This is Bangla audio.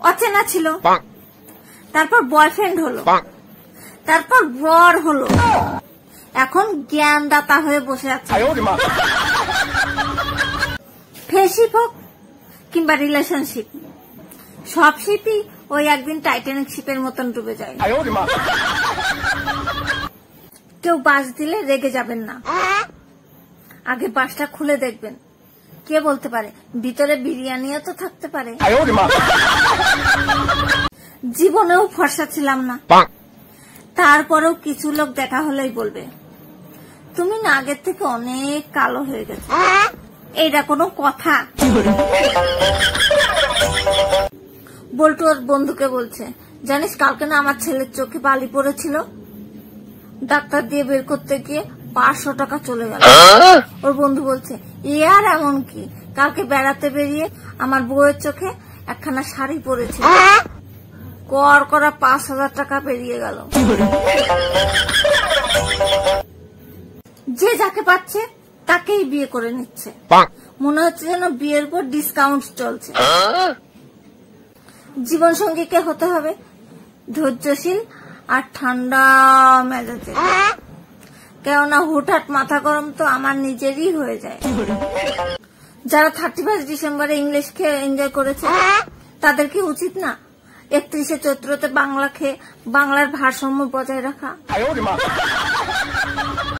অচেনা ছিল, তারপর বয়ফ্রেন্ড হলো, তারপর বর হলো, এখন জ্ঞানদাতা হয়ে বসে আছে। ফ্রেন্ডশিপ হোক কিংবা রিলেশনশিপ, সব শিপই ওই একদিন টাইটানিক শিপের মতন ডুবে যায়। কেউ বাস দিলে রেগে যাবেন না, আগে বাসটা খুলে দেখবেন, কে বলতে পারে ভিতরে বিরিয়ানিও তো থাকতে পারে। জীবনেও ফর্সা ছিলাম না, তারপরেও কিছু লোক দেখা হলেই বলবে তুমি না আগের থেকে অনেক কালো হয়ে গেছে। এইটা কোনো কথা? বল্টু ওর বন্ধুকে বলছে, জানিস কালকে না আমার ছেলের চোখে বালি পড়েছিল, ডাক্তার দিয়ে বের করতে গিয়ে 500 টাকা চলে গেল। ওর বন্ধু বলছে এ আর এমন কি, কালকে বেড়াতে বেরিয়ে আমার বউয়ের চোখে একখানা শাড়ি পরেছিল, কর করা 5000 টাকা পেরিয়ে গেল। যে যাকে পাচ্ছে তাকেই বিয়ে করে নিচ্ছে, মনে হচ্ছে যেন বিয়ের পর ডিসকাউন্ট চলছে। জীবন সঙ্গীকে হতে হবে ধৈর্যশীল আর ঠান্ডা মেজাজে, কেননা হুটহাট মাথা গরম তো আমার নিজেরই হয়ে যায়। যারা 31 ডিসেম্বরে ইংলিশ খেয়ে এনজয় করেছে তাদের কি উচিত না 31শে চৈত্রতে বাংলা খেয়ে বাংলার ভারসাম্য বজায় রাখা?